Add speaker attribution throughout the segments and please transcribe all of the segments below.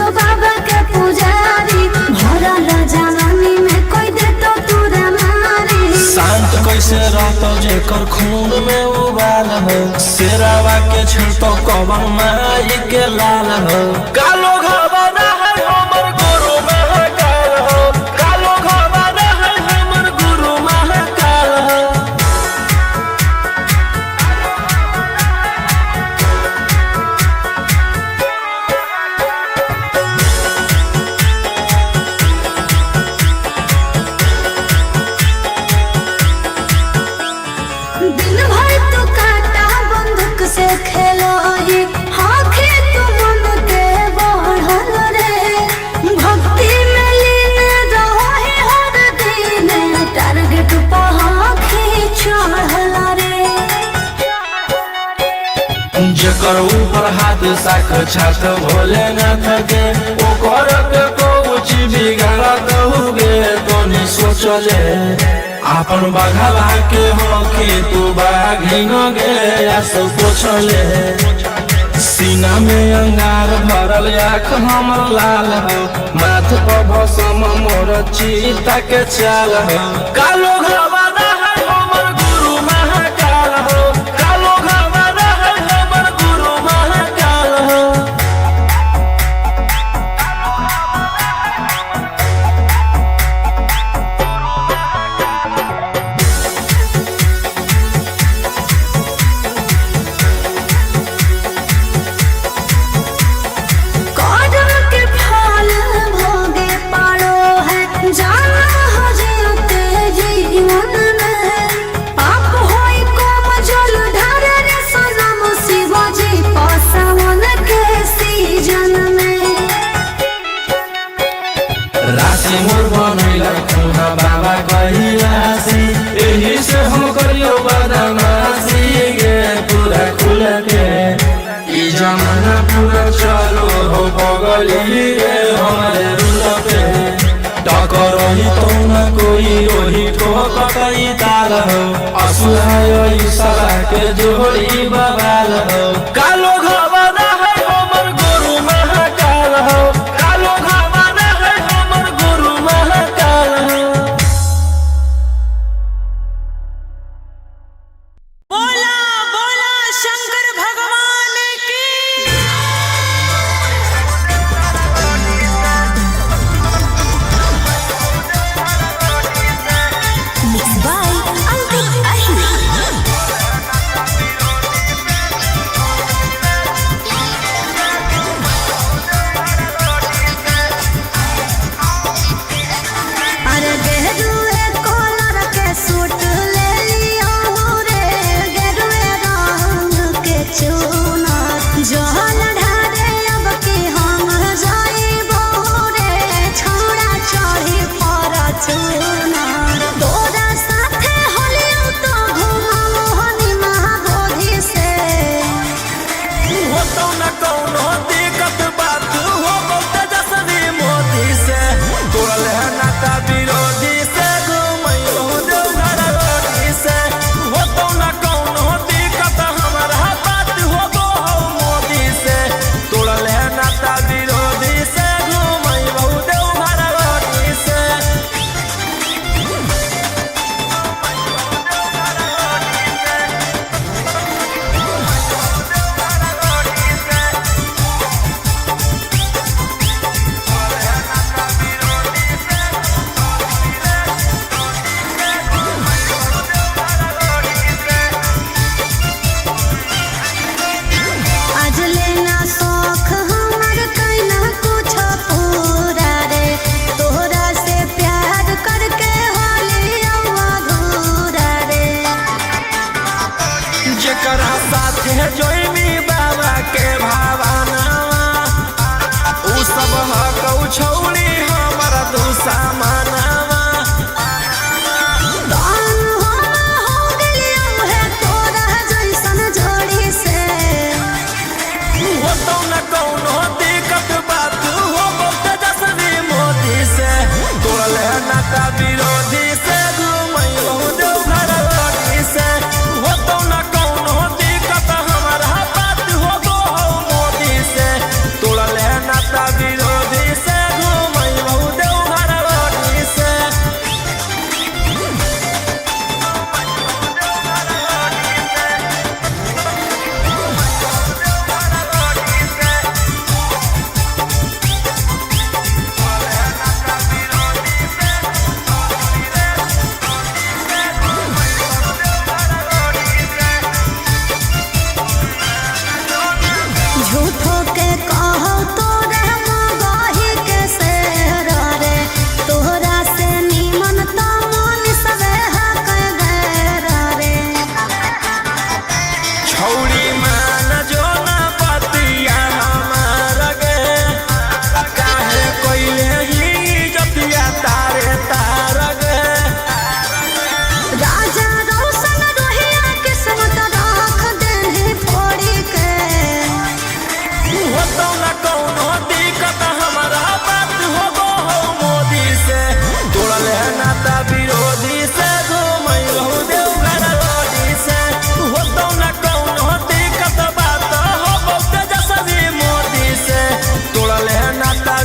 Speaker 1: जो बाबा के पुजारी भरल जवानी में कोई दे तो तूरा मारी।
Speaker 2: शांत कैसे रहतो जेकर खून में उबाल हो, शेरावा के छिड़तो कवन माई के लाल हो। कालो घबरा है हमर गुरु महाकाल हो, कालो घबरा है हमर गुरु महाकाल हो।
Speaker 1: दिन भर तो काटा बंदूक से खेलो ये आँखें तो मन के बढ़ल रे। भक्ति में लीन रहो है हर दिन, टारगेट पर आँखें चढ़ल रे।
Speaker 2: जेकर ऊपर हाथ साख छात भोलेनाथ के, ओकर के कुछ बिगाड़त होगे तोनी सोचले। आपन बघला के होके तू बाघिन गे आस पोछले। सीना में अंगार भरल आँख हमर लाल हो, माथ पर भसम मोर चीता के चाल हो। कालो घबरा है हमर गुरु महाकाल हो, कालो घबरा है हमर गुरु महाकाल हो।
Speaker 1: कर्म के फल भोगे पारो है, जाना हो जीते जीवन में। पाप होई कम जल ढारे रे सनम शिवाजी पासावन के सीजन में।
Speaker 2: राशि मोर बनैला खुना बाबा कहिलासी, एही से हम करियो बदमाशी गे पूरा खुल के। ई जमाना पूरा चलो हो बगली रे हमारे रुल पे। टकरही तो न कोई ओही ठोकतई ताल हो, असुहाय सला के जोड़ी बवाल हो। कालो घबरा है हमर गुरु महाकाल हो, कालो घबरा है हमर गुरु महाकाल हो।
Speaker 3: बोला बोला शंकर भगवान की। Mixed by Alvin Ahiri.
Speaker 1: अरे गेरुए कलर के सूट ले लियो रे, गेरुए रंग के चुनर जल ढारे अब के हम जाइबो रे। छौड़ा चढ़ी फॉर्च्यूनर तोरा साथे होलियो तो घुमाओ हनी महाबोधि से।
Speaker 2: होतो न कौनो दिक्कत बात हो तेजस्वी मोदी से, तोड़ल है नाता विरोधी से, घुमैयो देवघर रोडी से। होतो न कौनो दिक्कत हमारा बात हो मोदी से, तोड़ल है नाता विरोधी से, घुमैयो देवघर रोडी से।
Speaker 1: आज लेना शौक हमर कैना कुछ पूरा रे, तोहरा से प्यार करके होलियो अधूरा रे।
Speaker 2: जेकरा साथे जोइनी बाबा के भावनावा, उ सब हकौ छौरी हमर दुश्मनावा।
Speaker 1: दान हो गेलियो है तोरा जैसन जोड़ी से।
Speaker 2: होतो न कौनो दिक्कत बात हो तेजस्वी मोदी से, तोड़ल है नाता विरोधी से, घुमैयो देवघर रोडी से। होतो न कौनो दिक्कत हमारा बात हो मोदी से, तोड़ल है नाता विरोधी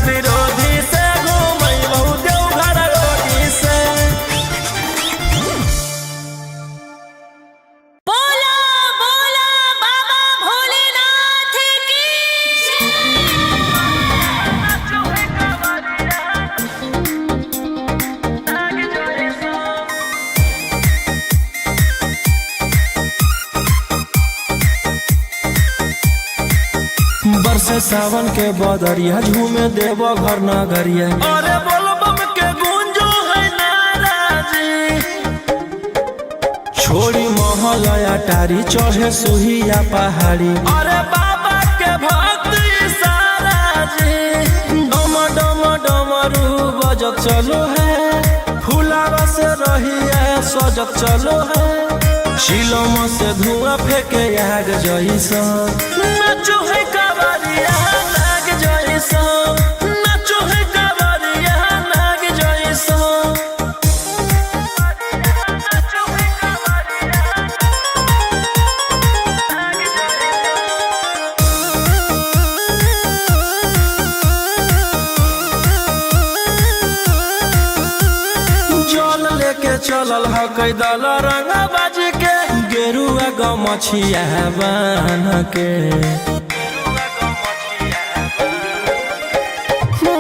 Speaker 2: विरोधी से घूमई बहुत देवघर रोटी से।
Speaker 3: बोला बोला बाबा भोलेनाथ की
Speaker 2: बरसे सावन के बदरिया झूमे देव घर नगरिया। अरे बोलो बम के गूंजो है नाराजी, छोड़ी महल अटारी चढ़े सुहिया पहाड़ी। अरे बाबा के भक्त सारा जी, डम डम डमरू बजत चलो है, फुलावा से रहिया सजत चलो है, शिलम से धुआं फेंके आग जैसा। नाचो है कावरिया नाग जैसा, नाचो है कावरिया नाग जैसा। जल लेके चलल ह कैदल रंग बाज के, गेरुआ गमछिया बान के,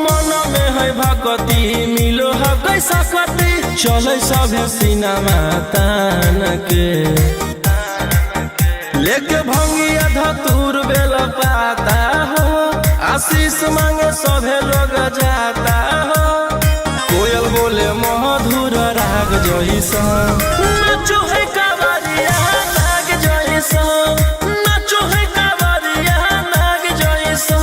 Speaker 2: मन में है भगती मिलो है कैसा कती, चले सभे सिनेमा तान के, लेके भंगिया धतूर बेल पाता हो, आशीष मांगे सभे लोग जाता हो, कोयल बोले मधुर राग जैसा। नाचो है कावरिया नाग जैसा, नाचो है कावरिया नाग जैसा।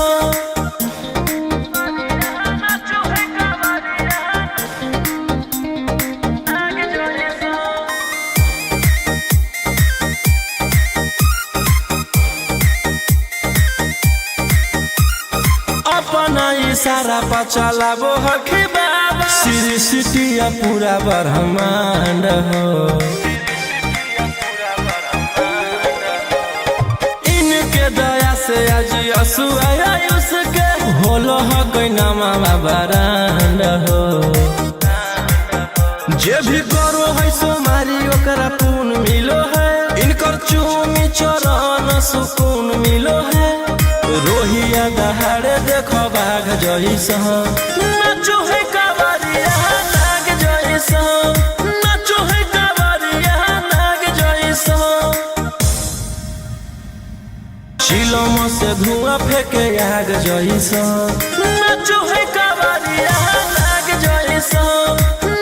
Speaker 2: अपना इशारा पर चलाबो हखी बाबा, श्री सिटिया पूरा ब्रह्मांड हो, इनके दया से आज असु आयुष के होलो हो कोई नामा बरांड हो, जे भी करो है सोमारी ओकरा पून मिलो है, इनकर चूमी चरण सुकून मिलो है, रोहिया दहाड़े देखो बाघ जैसा। नाचो है कावरिया नाग जैसा, नाचो है कावरिया नाग जैसा, शिलम से धुआं फेंके आग जैसा। नाचो है कावरिया नाग जैसा,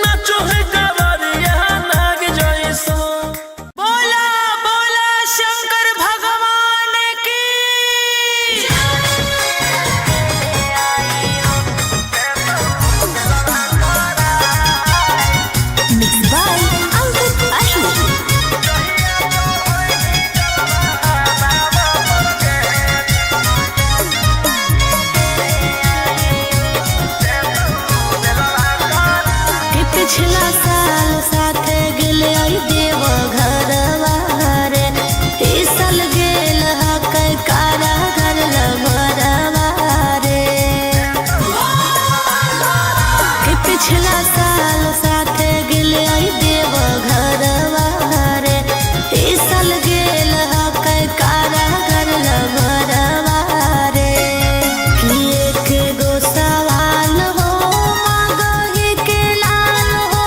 Speaker 2: नाचो है कावरिया नाग जैसा।
Speaker 3: बोला बोला शंकर भगवान की
Speaker 1: Mixed by Ankit Ahmed. पिछला साल साथे गेले आई देव घरवा रे, इस साल गेल हकै कारा घर भरवा रे, कि पिछला साल साथे गेले आई देव घरवा रे, इस साल गेल हकै कारा घर भरवा रे, कि एक गो सवाल हो मगही के लाल हो,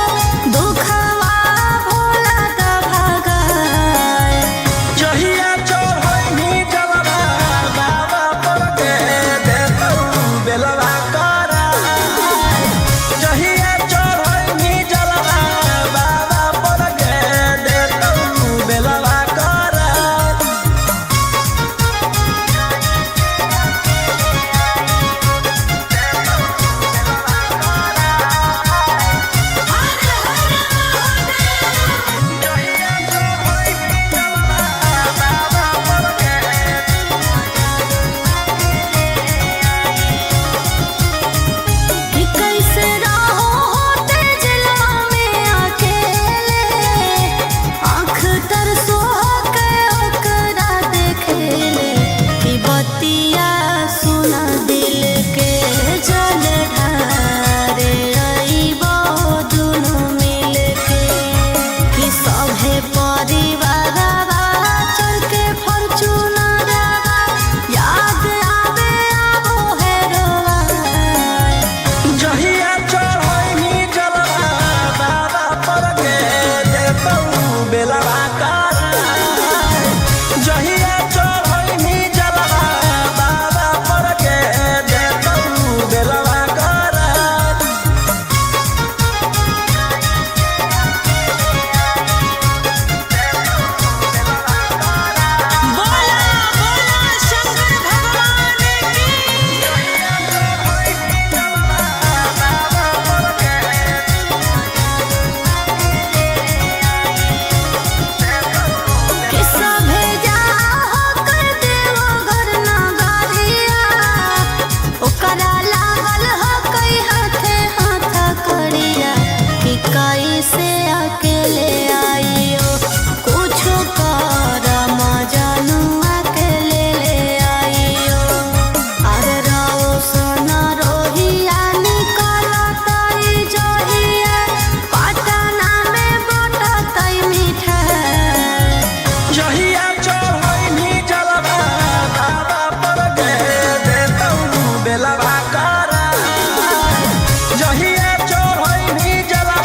Speaker 2: जहिया चढ़ैनी जला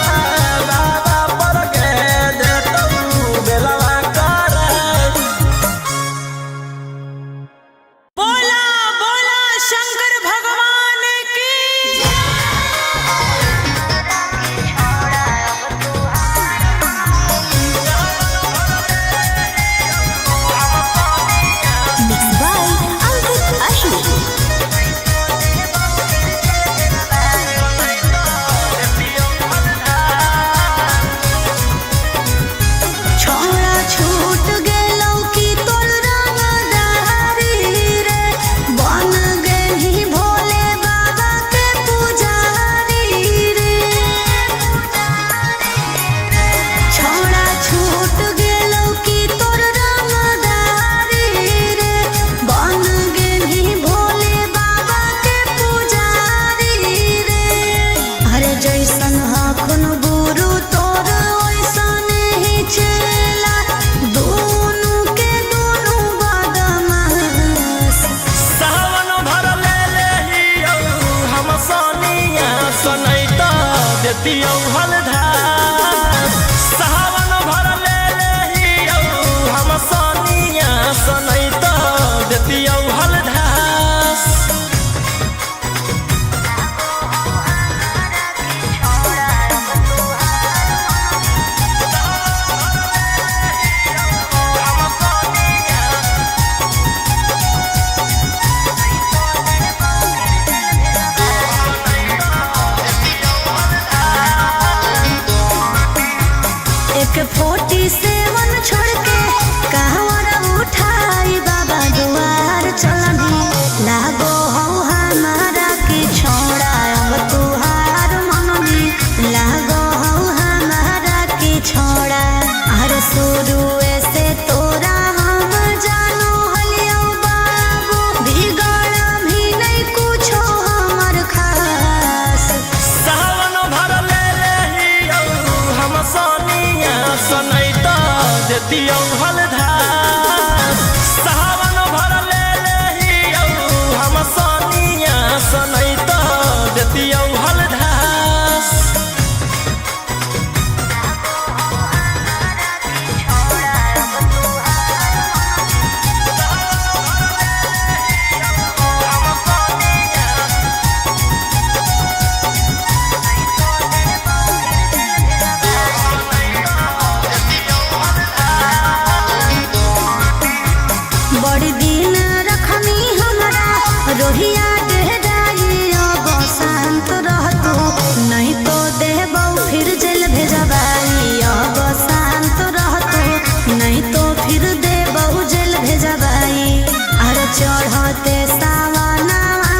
Speaker 2: बाबा पर के देतौ बेलवा कर।
Speaker 3: बोला बोला शंकर भगवान की
Speaker 1: Mixed by Ankit Ashwin. छोड़ा छूट गेलौ कि तोर रंगदारी रे, बन गेलही भोले बाबा के पुजारी रे। छोड़ा छूट गेलौ कि तोर रंगदारी रे, बन गेलही भोले बाबा के पुजारी रे। अरे जैसन हखुन गुरु तोर ओइसन ही चेला, दोनों के दोनों बदमाश।
Speaker 2: सावन भर ले लेहियौ हम सोनिया सनैता देतियौ हलधार। सावन भर ले लेहियौ हम सोनिया सनैता देतियौ हलधार।
Speaker 1: एक 47 छोड़ के कहवर उठाई बाबा दुआर चलनी, लागो हौ हमारा की छोड़ा अब तुहार मननी, लागो हौ हमारा की छोड़ा। अरे शुरुए से तोरा हम जानो हलियौ बाबू, बिगड़ भी नहीं कुछो हमर खास।
Speaker 2: सावन भर ले लेहियौ हम सोनिया सनैता देतियौ हलधार। सावन भर ले लेहियौ हम सोनिया सनैता देतियौ हलधार।
Speaker 1: बड़ी दिन रखनी हमरा रोहिया डेहराई, अब शांत रहतू नहीं तो देबौ फिर जेल भेजबाई। अब शांत रहतू नहीं तो फिर देबौ जेल भेजबाई। अरे चढ़ते सावनवा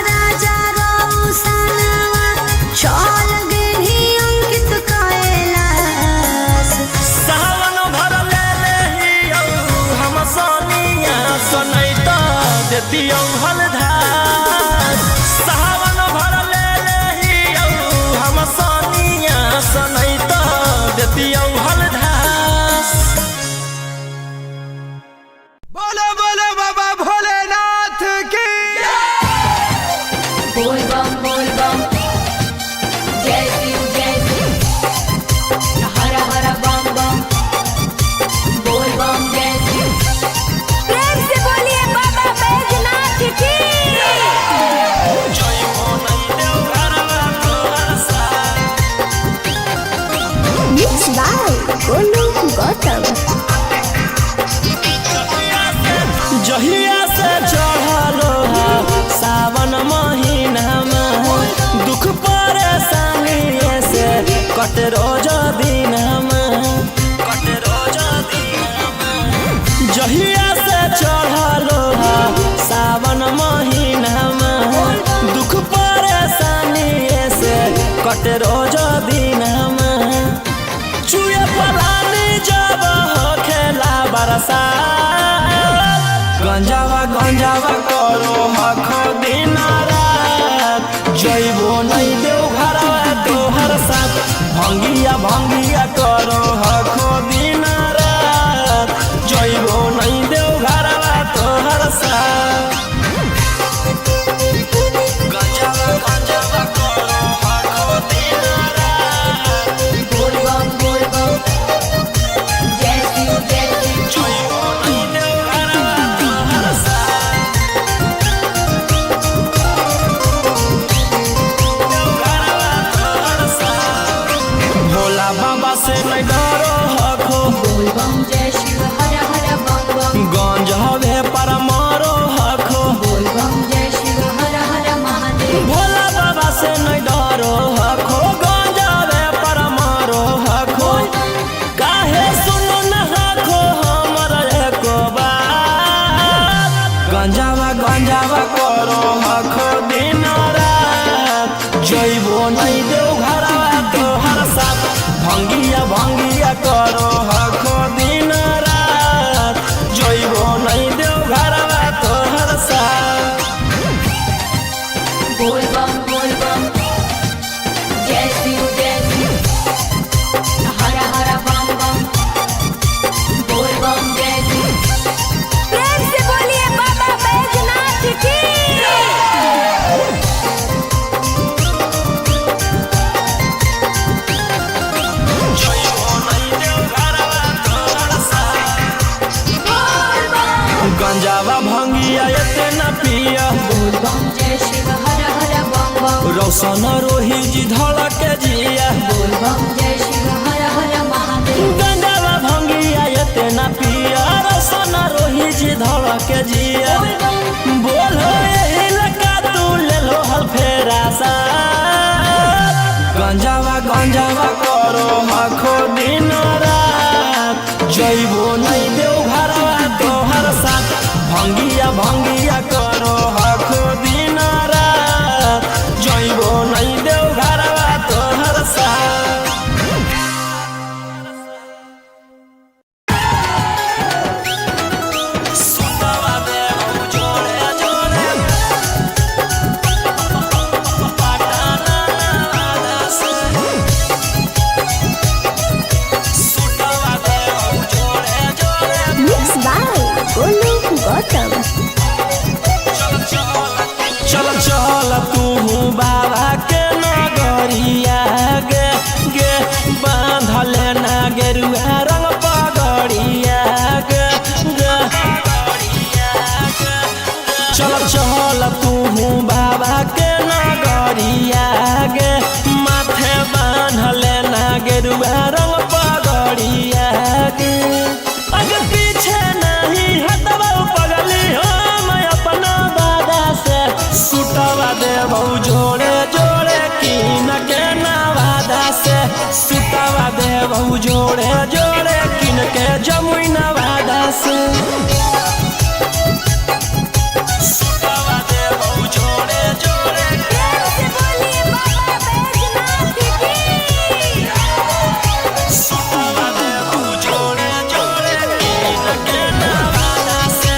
Speaker 1: राजा रौसनवा, चल गेलही अंकित कैलाश।
Speaker 2: सावन भर ले लेहियौ हम सोनिया सनैता देतियौ हलधार। सावन भर ले लेहियौ हम सोनिया सनैता देतियौ हलधार। बोलो बोलो बाबा भोलेनाथ की।
Speaker 4: बोल बम जय शिव हर हर बम बम बोल बम जय शिव।
Speaker 3: प्रेम से बोलिए बाबा बैजनाथ की
Speaker 2: जय हो नहीं देव घरवा तोहर साथ।
Speaker 1: Mixed by Golu Gautam.
Speaker 2: जहिया से चढ़लो सावन महीनामा, दुख परेशानी से कट रोज दिनमा। जहिया से चढ़लो सावन महीनामा, दुख परेशानी से कट रोज दिनमा। चुए पलानी जब हो खेला बरसा, गंजावा गंजावा करो हखो दिन रात। जइबो नहीं देव घरवा तोहर साथ, भंगिया भंगिया करो हखो दिन रात। जइबो नहीं देव घरवा तोहर साथ, गंजावा गंजावा करो हखो से नहीं डरो हखो गंजावे पर मारो हखो काहे सुनो न हखो हमरा एको बात गंजावा गंजावा करो हखो दिन रात जइबो नहीं देव घरवा तोहर साथ भंगिया भंगिया करो हखो दिन रात जइबो नहीं देव घरवा तोहर साथ
Speaker 4: बोल बम जय शिव हरा हरा बम बम बोल बम जय शिव
Speaker 3: प्रेम से बोलिए बाबा बैजनाथ की
Speaker 2: गंजावा भंगिया एते न पिया
Speaker 4: बोल बम जय शिव हरा हरा बम बम
Speaker 2: रौशन रोही जी धड़क जिया
Speaker 4: बोल बम जय शिव हरा हरा महादेव
Speaker 2: गंजावा भंगिया एते न पिया रौशन रोही जी धड़क जिया
Speaker 4: बोल बम
Speaker 2: बोलो यही लगा तू ले लो हल फेरा सा गंजावा गंजावा करो हखो दिन रात जइबो नहीं देव घरवा तोहर साथ भंगिया भंगिया करो हखो दिन रात जइबो नहीं देव घरवा तोहर साथ सुतवा देव जोड़े जोड़े पटाना से सुतवा देव जोड़े जोड़े
Speaker 3: मिक्स बाय गोलू गौतम
Speaker 2: चल चल तू बाबा के नगरिया गे गे बांधल ना गेरुआ रंग पगड़िया गे गे चल चल तू बाबा के नगरिया गे माथे बांधल ना गेरुआ रंग पगड़िया गे अगर पीछे नहीं हटवा पगली हम अपना बादा से सुतवा देबौ जोड़े जोड़े किन के नवादा से सुतवा देबौ जोड़े जोड़े किन के जमुई नवादा से सुतवा देबौ जोड़े जोड़े
Speaker 3: प्रेम से बोलिए बाबा बैजनाथ की
Speaker 2: सुतवा देबौ जोड़े जोड़े किन के नवादा से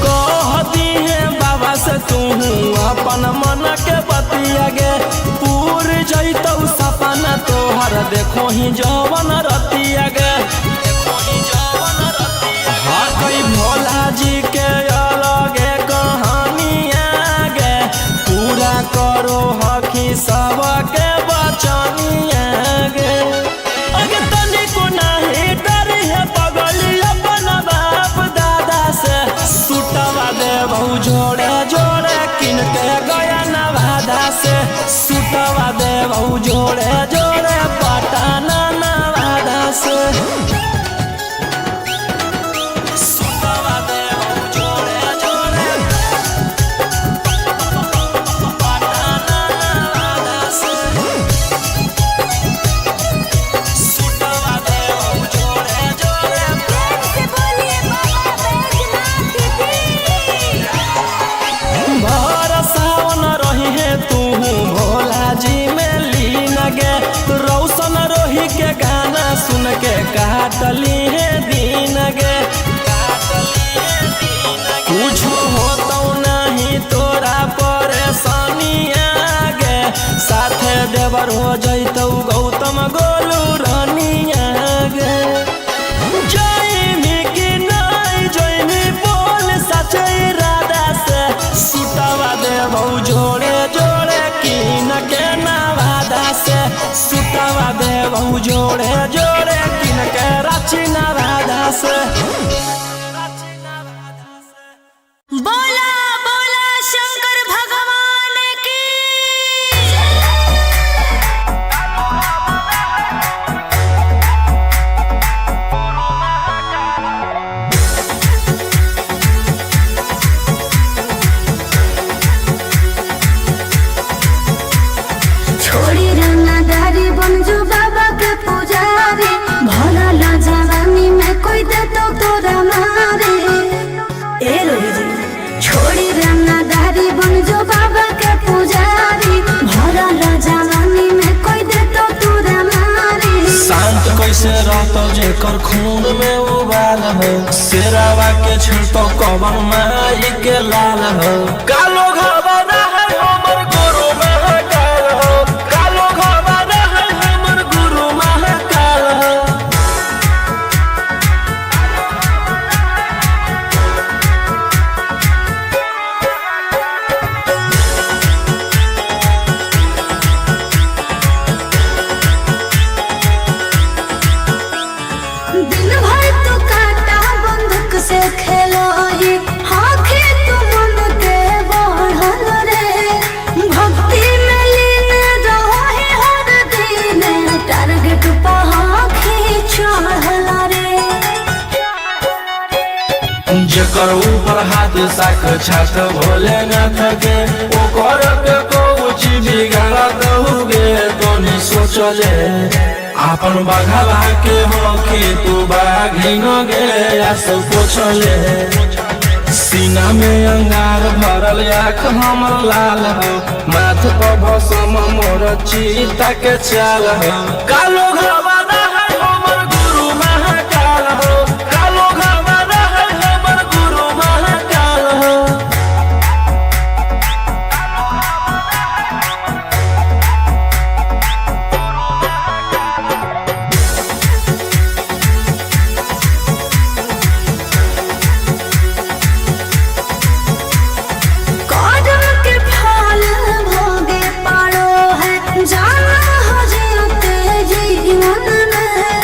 Speaker 2: कहती है बाबा से तू अपन मन के बतिया गे पूर जैतौ सपना तोहर देखो ही जवन रतिया गे हाँ कई भोला जी के अलगे कहानिया गे पूरा करो हकी सबके बचनिया गे अगे तनिको नहीं डरी है पगली अपन बाप दादा से सुतवा देबौ जोड़े जोड़े किन के गया नवादा से सुतवा देबौ जोड़े जोड़े पटाना नवादा से सुतवा देबौ जोड़े जोड़े पटाना नवादा से सुतवा देबौ जोड़े जोड़े
Speaker 3: प्रेम से बोलिए बाबा बैजनाथ की
Speaker 2: भर सावन रही है तू भोला जी में लीन गे रौशन रोही के गाना सुन के काटली है दिन गे कुछ होतो नहीं तोरा परेशानिया गे साथे देवर हो जैतौ गौतम गोलू रानिया गे जइमी कि नहीं जइमी बोल सचे इरादा से सुतवा देबौ जोड़े जोड़े किन के नवादा से सुतवा देबौ जोड़े जोड़े किन के रांची नवादा से
Speaker 1: बोला बोला शंकर भगवान की
Speaker 2: तो जेकर खून में उबाल हो शेरावा के छिड़तो कवन माई के लाल हो कालो घबाना है हमर गुरु महाकाल हो कालो घबाना है हमर गुरु महाकाल हो
Speaker 1: दिन भर तू काटा बंदूक से खेलो ही आँखें तू मन के बढ़ल रे भक्ति में लीन रहो ही हर दिन टारगेट पर आँखें चढ़ल रे
Speaker 2: जेकर ऊपर हाथ साख छात भोलेनाथ के ओकर के कुछ बिगाड़त हुए तोनी सोचले आपन बघला के हो कि तू बाघिन गे आस पोछले सीना में अंगार भरल आँख हमर लाल हो माथ पर भसम मोर चीता के चाल हो कालो घबाना है हमर गुरु महाकाल हो कालो घबाना है हमर गुरु महाकाल हो
Speaker 1: कदम के फल भोगे पारो है जाना हो जीते जीवन में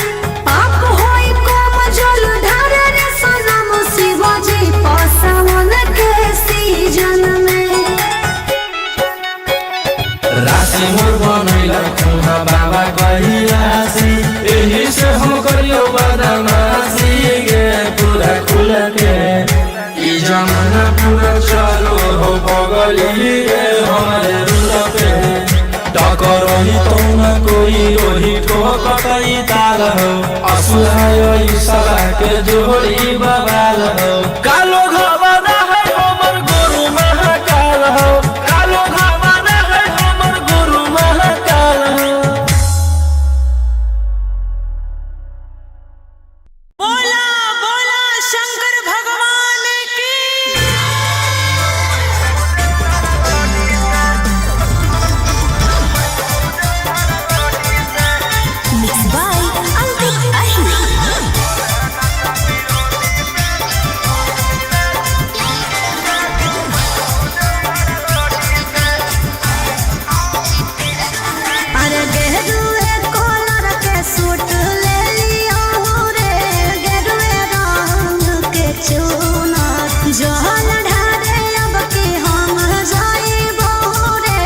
Speaker 1: पाप होई कम जल ढारे रे सनम शिवजी पसावन के सीजन में
Speaker 2: राशि मोर बनैला खुना बाबा कहियासी एही से हम करियो बदमाशी गे पूरा खुल के ई जमाना पूरा चलो हो बगली गे हमारे रुल पे टकरही तो न कोई रोही ठोकतई ताल हो असुहाय ईसला के जोड़ी बवाल हो कालो घबाना है हमर गुरु महाकाल हो कालो घबाना है हमर गुरु महाकाल हो
Speaker 3: बोला बोला शंकर भगवान की मिक्स बाय अंकित अहिर
Speaker 1: अरे गेरुए कलर के सूट ले लियो रे गेरुए रंग के चूना जहल ढारे अब के हम जाइबो रे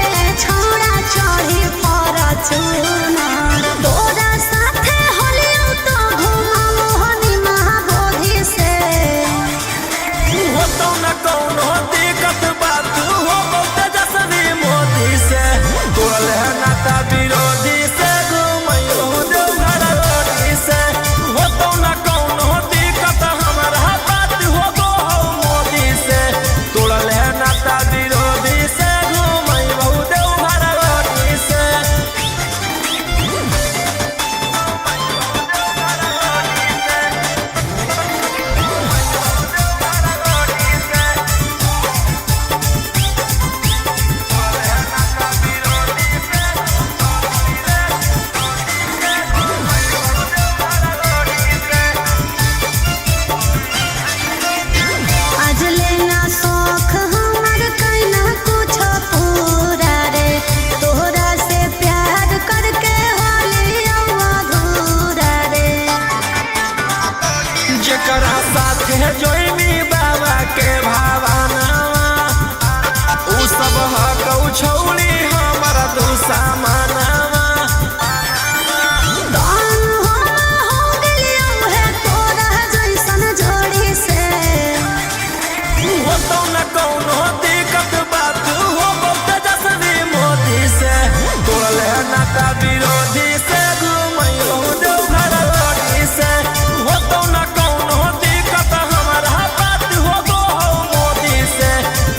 Speaker 1: छोड़ा चढ़ी पर चूना तोरा साथे होलियो तो घुमाओ हनी महाबोधि से
Speaker 2: हो तो न कौनो दिक्कत बात हो तेजस्वी मोदी से तोड़ल है नाता विरोधी से घुमैयो देवघर रोडी से हो तो न कौनो दिक्कत हमारा बात हो गो मोदी से तोड़ल है नाता विरोधी से घुमैयो देवघर रोडी से
Speaker 1: आज लेना शौख हमर कैना कुछ पूरा रे तोहरा से प्यार करके होलियो अधूरा रे
Speaker 2: जेकरा साथे जोइनी बाबा के भावना उ सब हकौ छौली हमर दुश्मनवा
Speaker 1: दान हो गेलियो है तोरा जैसन जोड़ी से
Speaker 2: हो तो न कौनो दिक्कत बात हो तेजस्वी मोदी से तोड़ल है नाता विरोधी से घुमैयो देवघर रोडी से हो तो न कौनो दिक्कत हमारा बात हो गो मोदी से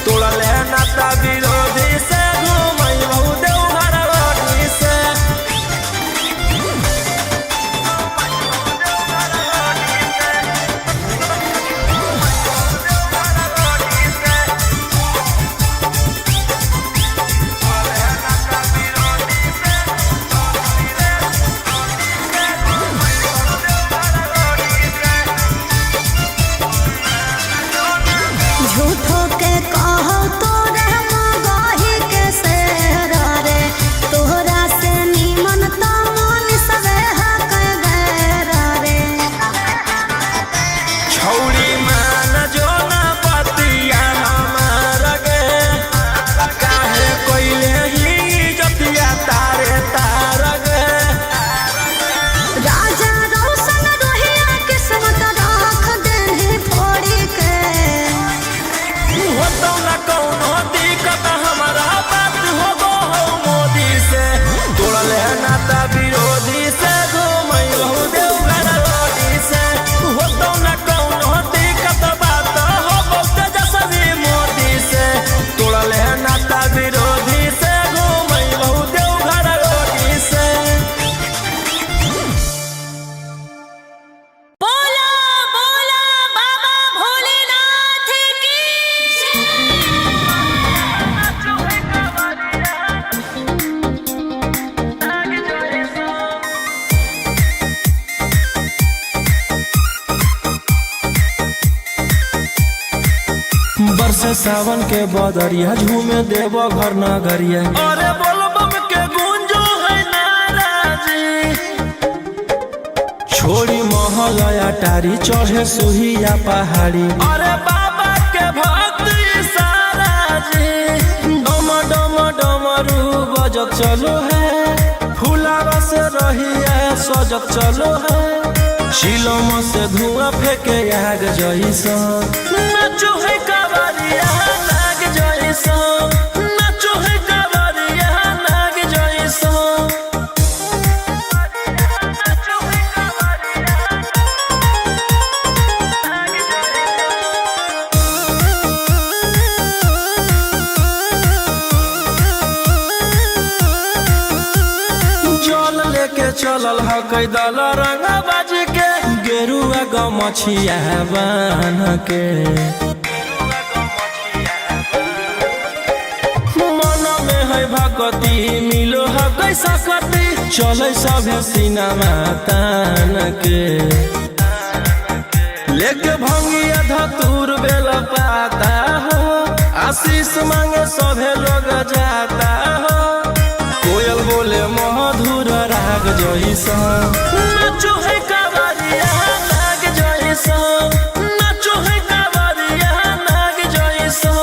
Speaker 2: तोड़ल है नाता विरोधी से घुमैयो देवघर रोडी से तो न कौनो दिक्कत हमारा बात हो गो हो मोदी से तोड़ले नाता विरोधी से घूमई बहु देवघर रोडी से हो तो न कौनो दिक्कत बात हो गो तेजस्वी मोदी से तोड़ले नाता विरोधी से घूमई बहु देवघर रोडी से।
Speaker 3: बोला बोला बाबा भोलेनाथ की
Speaker 2: बरसे सावन के बदरिया झूमे देव घर नगरिया अरे बोलबम के गूंजो है नाराजी छोड़ी महल अटारी चढ़े सुहिया पहाड़ी अरे बाबा के भक्त सारा जी डम डम डमरू बजत चलो है फूलावा से रहिया सजत चलो है शिलम से धुआं फेंके आग जैसा नाचो है कावरिया नाग जैसा नाचो है कावरिया नाग जैसा। जल लेके चलल ह कैदल रंगा बाज के गेरुआ गमछिया बान के मन में है भक्ति मिलो है कैसा कति चले सभे सिनेमा तान के लेके भंगिया धतूर बेल पाता हो आशीष मांगे सभे लोग जाता हो कोयल बोले मधुर राग जैसा नाचो है कावरिया नाग जैसा नाचो है कावरिया नाग जैसा।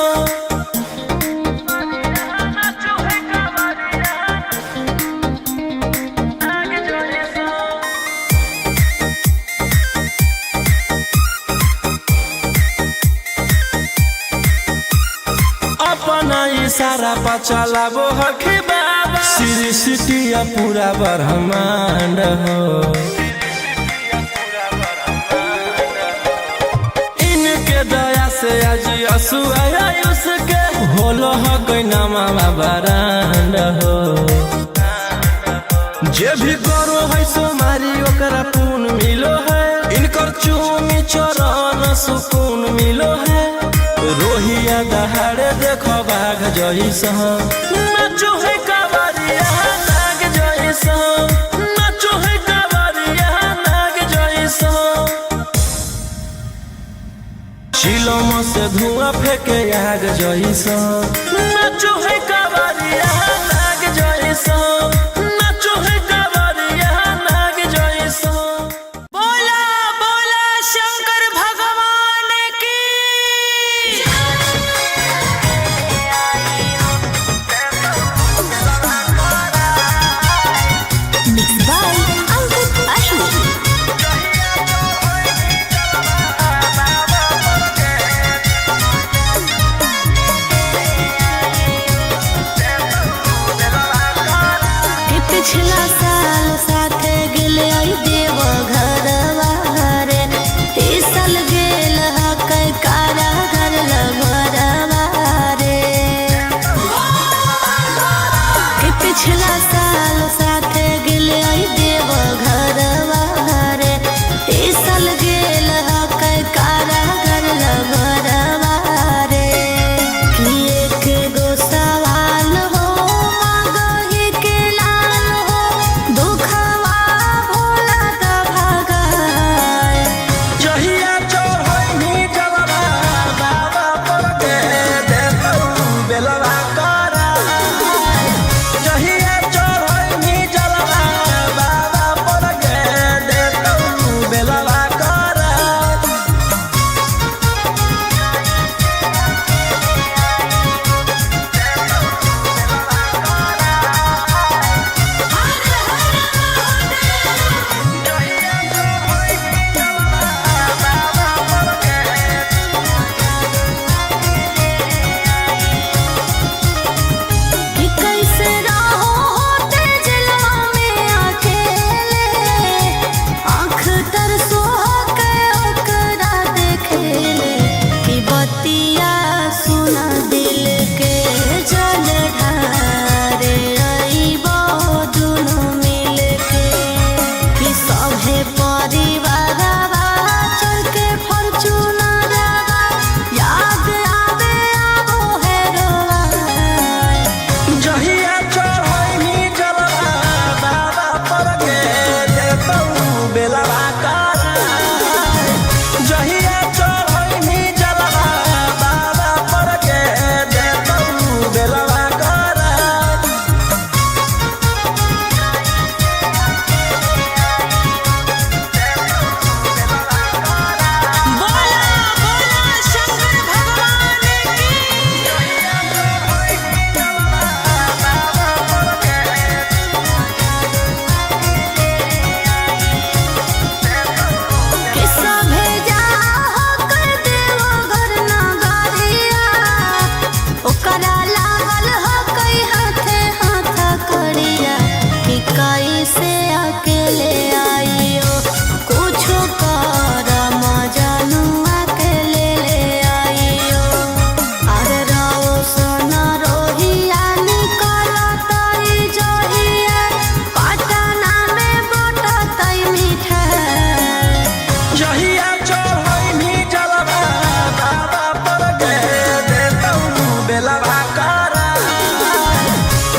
Speaker 2: अपना इशारा पर चलाबो हखी बाबा श्री सिटिया पूरा ब्रह्मांड हो इनके दया से आज असुआ उसके होलो ह गैनामा बरांड हो जे भी करो है सोमारी ओकरा पुण्य मिलो है इनकर चूमी चरण सुकून मिलो है रोहिया दहाड़े देखो बाघ जैसा नाचो है कावरिया नाग जैसा नाचो है कावरिया नाग जैसा शिलम से धुआं फेंके आग जैसा नाचो है कावरिया नाग जैसा नाचो है कावरिया नाग जैसा।
Speaker 3: बोला बोला शंकर भगवान की मिक्स बाय अंकित अशोक।
Speaker 1: सुना दिल के जल ढारे आइबो दुनु मिल के कि सभे परिवारवा चल के फॉर्च्यूनर याद आवे आबो हेरोवा
Speaker 2: जहिया चढ़ैनी जलवा बाबा पर के देतौ बेलवा करा जहिया चढ़ैनी जलवा बाबा पर के देतौ बेलवा करा
Speaker 1: बोला बोला शंकर भगवान की सभे जाहो कर देवो घर नगरिया ओकरा लागल हो कई हाथे हाथ करिया कि कैसे अकेले आइयो कुछो कर मजनुआ के ले आइयो अरे रहो सोना रोहिया निकलतई जहिया पटना में बटतई मिठाई
Speaker 2: जहिया चढ़ैनी जलवा बाबा पर के देतौ बेलवा करा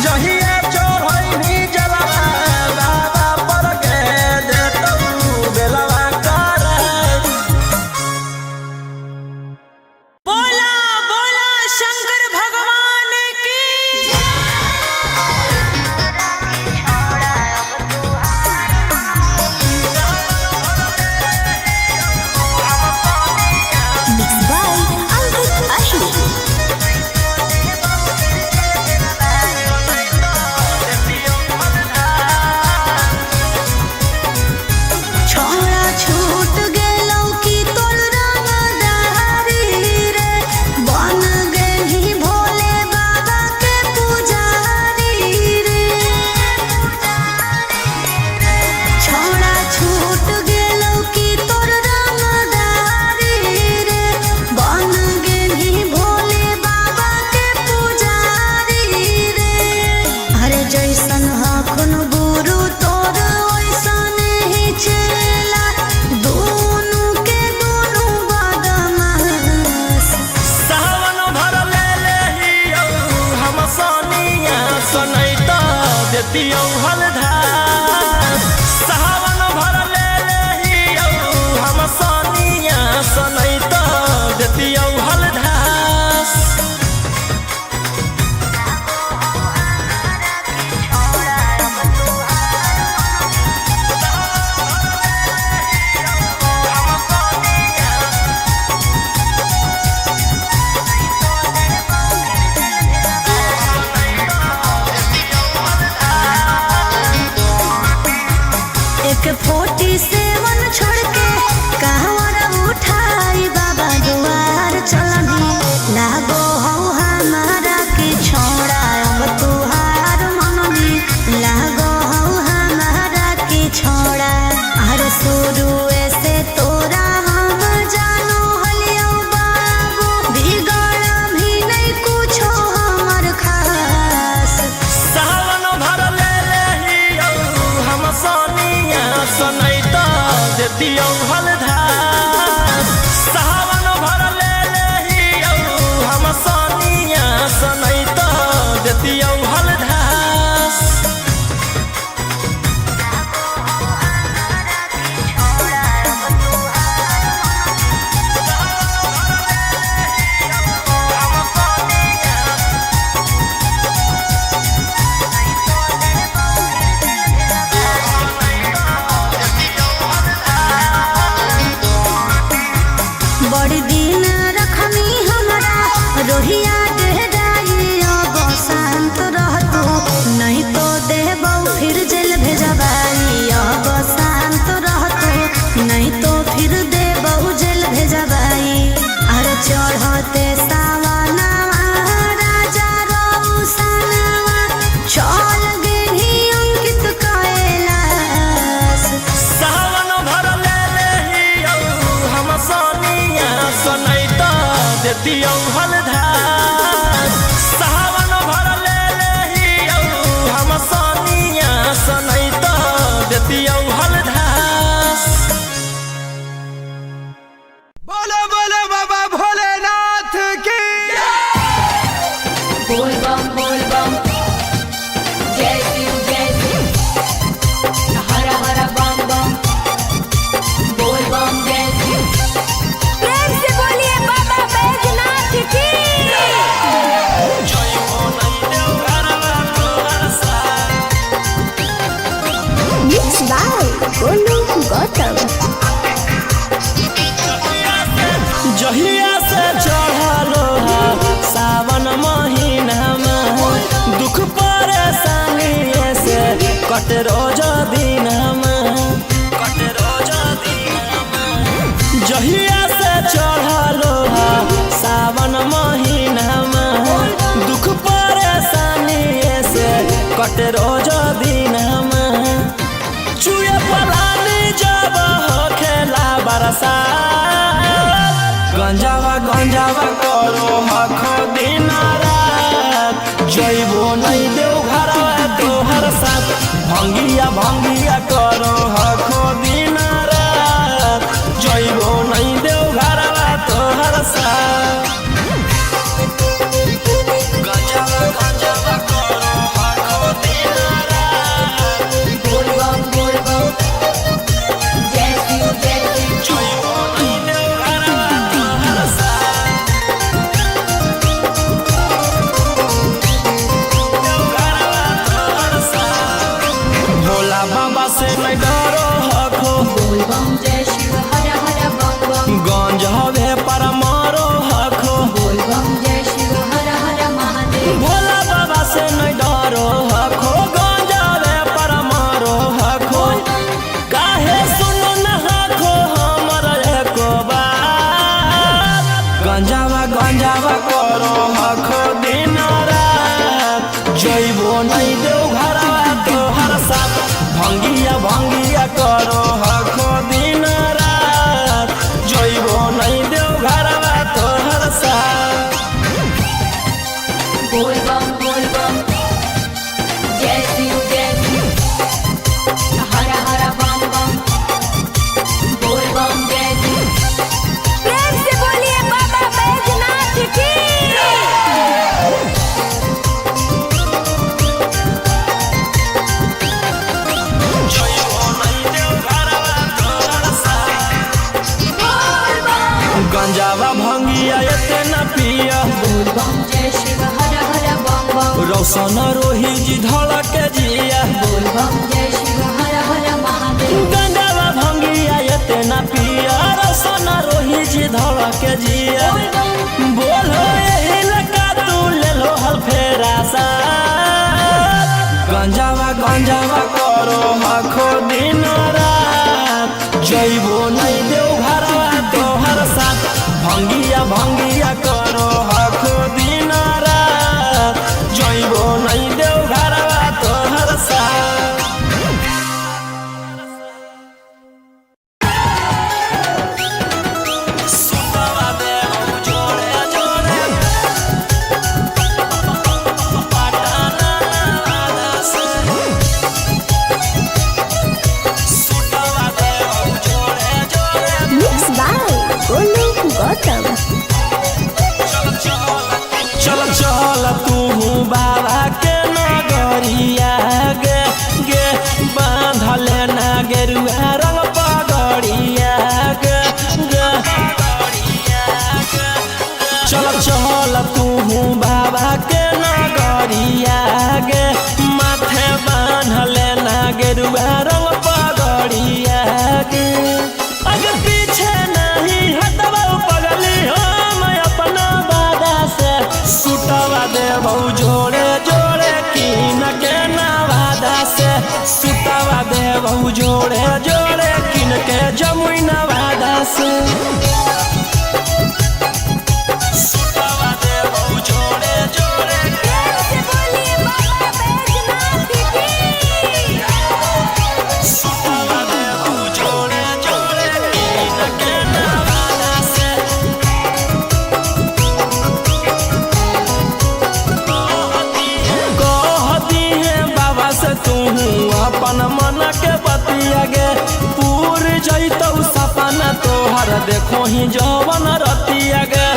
Speaker 2: जहिया चढ़ैनी जलवा बाबा पर के देतौ बेलवा करा
Speaker 1: बोला बोला शंकर भगवान की Mixed by Ankit Ahi. छोड़ा छूट गेलौ कि तोर रंगदारी रे बन गेलही भोले बाबा के पुजारी रे छोड़ा छूट गेलौ कि तोर रंगदारी रे बन गेलही भोले बाबा के पुजारी रे अरे जैसन हखुन गुरु तोर ओइसन ही चेला दोनों के दोनों बदमाश
Speaker 2: सावन भर ले लेहियौ हम सोनिया सनैता देतियौ हलधार सावन भर ले लेहियौ हम सोनिया सनैता देतियौ हलधार
Speaker 1: एक 47 छोड़ के कहवर उठाई बाबा दुआर चलनी लागो हो हमारा के छोड़ा अब तुहार मननी लागो हो हमारा के छोड़ा अरे शुरू से तोरा हम जानो हलियो बाबू बिगड़ भी नहीं कुछो हमर खास
Speaker 2: सावन भर ले लेहियौ हम सोनिया सनैता देतियौ हलधार सावन भर ले लेहियौ हम सोनिया सनैता देतियौ हलधार
Speaker 1: बड़ी दिन रखनी हमरा रोहिया डेहराई अब शांत रहतो नहीं तो देबौ फिर जेल भेजबाई अब शांत रहतो नहीं तो फिर देबौ जेल भेजबाई अरे चढ़ते सावनवा राजा रौसनवा चल गेली अंकित कैलाश
Speaker 2: सावन भर ले लेहियौ हम सोनिया सनैता देतियौ हलधार
Speaker 4: बोल बम जय शिव हर हर बम बम बोल बम जय शिव।
Speaker 3: प्रेम से बोलिए बाबा बैजनाथ की।
Speaker 1: Mixed by Golu Gautam.
Speaker 5: जहिया से चढ़लो सावन महीना में दुख परेशानी से कट रोज दिन जहिया से चढ़लो सावन महीना में दुख परेशानी से कट रोज दिन चुए पलानी जब खेला बरसा गंजावा करो हखो दिन रात जइबो नहीं देव घर तोहर साथ भंगिया करो हखो दिन रात जइबो नहीं देव घर तोहर साथ गंजावा करो हखो दिन रात
Speaker 4: बोल बम जय शिव
Speaker 5: जइबो नहीं देव घर तोहर साथ भोला बाबा से नहीं डरो हखो
Speaker 4: बोल बम जय शिव हर हर बम बम
Speaker 5: गंज हवे पर मारो हखो
Speaker 4: बोल बम जय शिव हर हर महादेव।
Speaker 5: भोला बाबा से नहीं डरो हखो गंज हवे पर मारो हखो काहे सुनो न हखो हमर एको बात गंजावा करो हखो दिन रात जइबो नहीं देव घर तोहर साथ भंगिया करो हखो दिन रात जइबो नहीं देव घर तोहर साथ
Speaker 4: बोल बम जय शिव हर हर बम बम बोल बम जय शिव।
Speaker 3: प्रेम से बोलिए बाबा बैजनाथ की।
Speaker 5: जइबो नहीं देव घर तोहर साथ गंजावा भंगिया एते न पिया
Speaker 4: बोल बम जय शिव हर हर बम बम
Speaker 5: रौशन रोही जी धड़क जिया
Speaker 4: बोल बम जय शिव हर हर महादेव।
Speaker 5: गंजावा भंगिया एते न पिया रौशन रोही जी धड़क जिया बोलो यही लगा तू ले लो हल फेरा सा गंजावा करो हखो दिन रात जइबो नहीं देव घर तोहर साथ भंगिया करो हखो दिन रात जइबो नहीं देव घर तोहर साथ सुतवा देव जोड़े पटाना से सुतवा देव जोड़े
Speaker 1: Mixed by Golu Gautam.
Speaker 5: चल तू बाबा के नगरिया गे बांधले ना गेरुआ रंग पगड़िया गे चल तू बाबा के नगरिया गे माथे बांधले ना गेरुआ रंग पगड़िया गे अगे पीछे नहीं हटवा पगली हम अपना बादा से सुटवा देबौ जोड़े कीन के नवादा से सुटवा देबौ जोड़े कीन के जमुई नवादा से सुटवा देबौ जोड़े
Speaker 3: प्रेम से बोलिए बाबा बैजनाथ की।
Speaker 5: सुटवा देबौ जोड़े कीन के नवादा से कहती है बाबा से तू अपन मन के बतिया गे पूर जैतौ सपना तोहर देखो ही जवन रतिया गे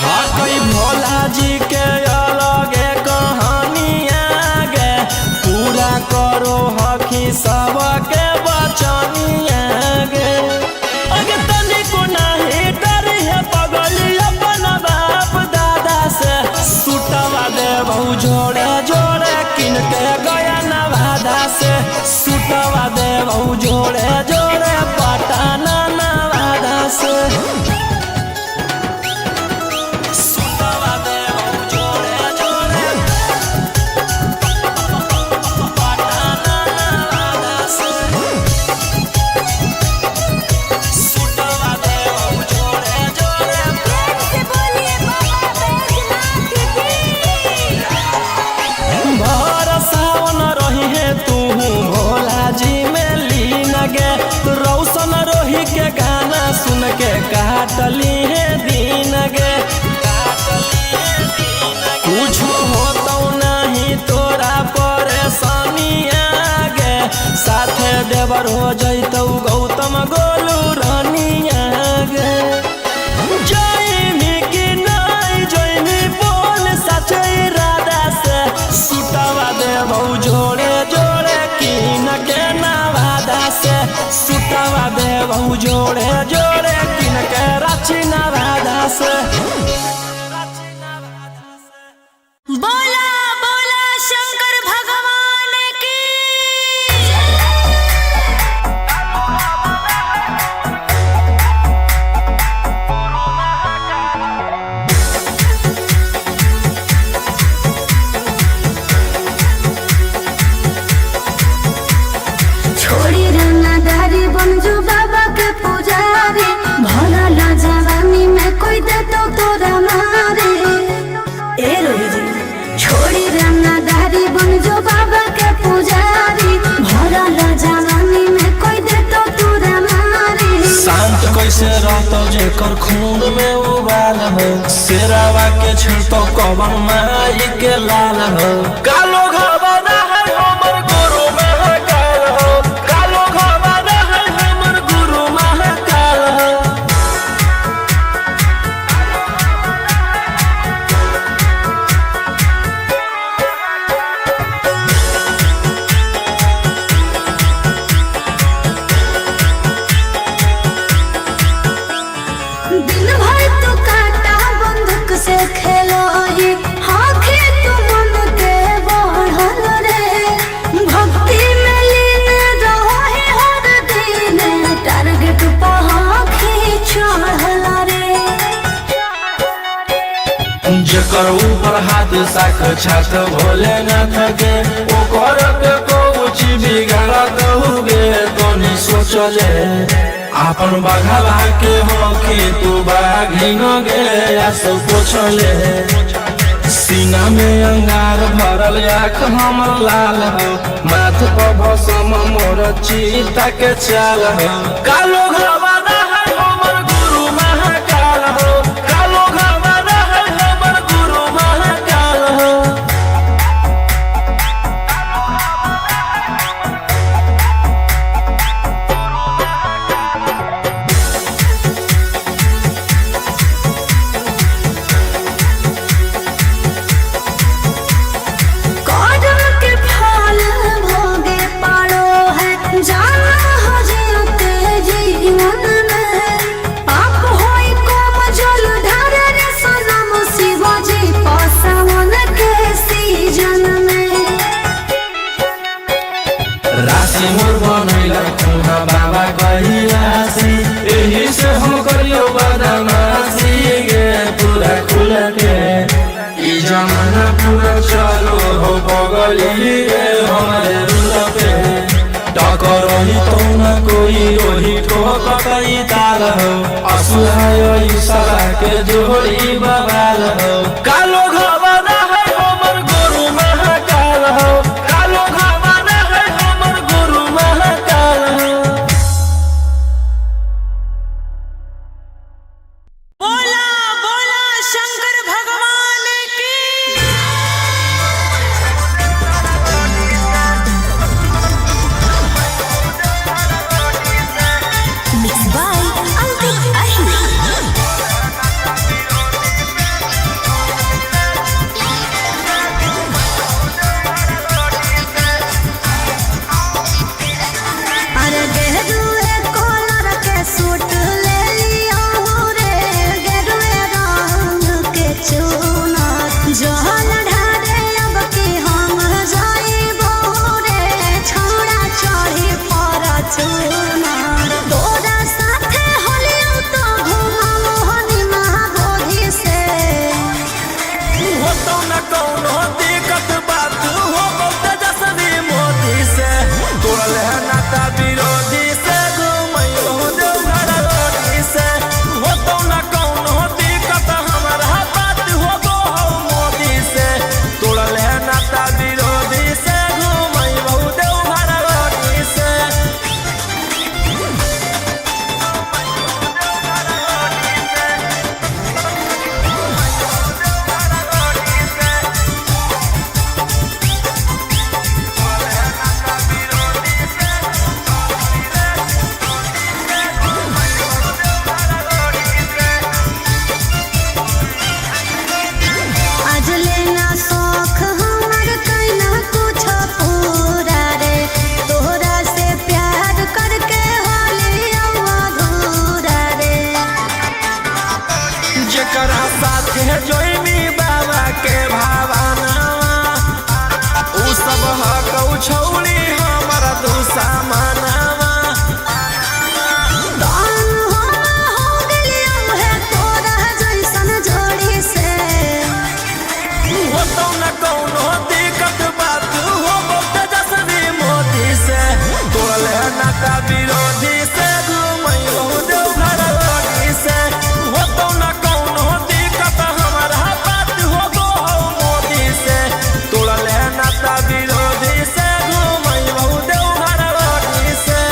Speaker 5: हाँ कई भोला जोड़े जोड़े पटना नवादा से सुतवा देबो जोड़े जोड़े पटना नवादा से सुतवा देबो जोड़े जोड़े
Speaker 3: प्रेम से बोलिए बाबा बैजनाथ की
Speaker 5: भर सावन रही है तू भोला जी में लीन गे रौशन रोही के गाना सुन के काटली है दीन गे कुछ होतो नहीं तोरा परेशानी आगे साथे देवर हो जैतौ गौतम गोलू रानिया गे जैनी कि नहीं जैनी बोल सचे इरादा से सुतवा देबौ जोड़े जोड़े किन के नवादा से सुतवा देबौ जोड़े जोड़े किन के रांची नवादा से
Speaker 1: बोला बोला शंकर भगवान की छोड़ी रंगदारी बनजू बाबा के पुजारी भला ला जवानी में कोई दे तो तोरा मारे ए रोही जी छोड़ी रंगदारी बनजू बाबा के पुजारी भला ला जवानी में कोई दे तो तोरा मारे
Speaker 2: शांत कैसे रहतो जेकर खून में उबाल हो शेरावा के छिड़तो कवन माई के लाल हो कालो घबरा है हमर गुरु महाकाल हो कालो घबरा है हमर गुरु महाकाल हो
Speaker 1: दिन भर तो काटा बंदूक से खेलो ये आँखें तो मन के बढ़ल रे भक्ति में लीन रहो है हर दिन टारगेट पर आँखें चढ़ल रे
Speaker 2: जेकर ऊपर हाथ साख छात भोलेनाथ के ओकर के कुछ बिगाड़त होगे तनी सोचले आपन बघावा के होके तू बाघिन गे आस पोछले सीना में अंगार भरल आँख हमर लाल हो माथ पर भसम मोर चीता के चाल हो कालो घबरा है हमर गुरु महाकाल हो कालो घबरा है हमर गुरु महाकाल हो
Speaker 1: कदम के फल भोगे पारो है जाना हो जीते जीवन में पाप होई कम जल ढार रे सनम शिवाजी पासवन के सीजन में
Speaker 2: राशि मोर बनैला खुना बाबा कहिलासी एही से हम करियो बदमाशी गे पूरा खुल के ई जमाना पूरा चलो हो बगली गे हमारे रुल पे टकर ही तो न कोई ओही ठोकई ताल हो असुहाय सला के जोड़ी बवाल हो कालो घबरा है हमर गुरु महाकाल हो कालो घबरा है हमर गुरु महाकाल हो
Speaker 1: बोला बोला शंकर भगवान की
Speaker 3: मिक्स बाय अंकित अहिर
Speaker 5: देखे जोइनी बाबा के भावनावा उ सब हकौ छौली हमर दुश्मनावा
Speaker 1: दान हो गेलियो है तोरा जैसन जोड़ी से
Speaker 5: होतौ न कौनो दिक्कत बात हो तेजस्वी मोदी से तोड़ले नाता विरोधी से घुमैलो देवघर रोडी से होतौ न कौनो दिक्कत हमारा बात हो गो मोदी से तोड़ले नाता विरोधी से घुमैलो देवघर रोडी से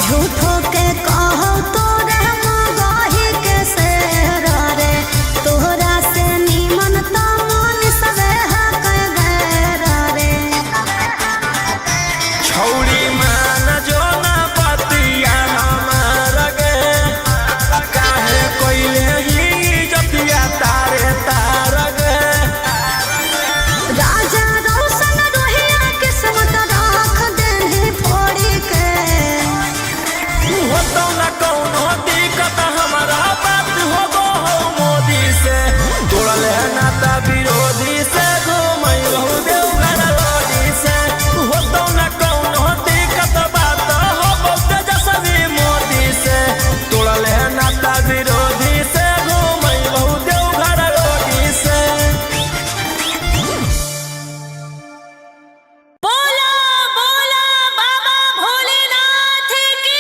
Speaker 1: झूठो के कहो तोरा मगाही के शेर रे तोहरा से निमन तो मन सबे हक गैर रे
Speaker 5: छौड़ी मान जो ना पतिया हमार गे काहे कोइले ही जतिया तारे तार गे
Speaker 1: राजा रोशन रोहिया किस्मत राख देने फोड़ी के
Speaker 5: होतौ न कौनो दिक्कत हमारा बात हो गो मोदी से तोड़ले नाता विरोधी से घुमैलो देवघर रोडी से होतौ न कौनो दिक्कत बात हो गो तेजस्वी मोदी से तोड़ले नाता विरोधी से घुमैलो देवघर रोडी से
Speaker 3: बोला बोला बाबा भोलेनाथ की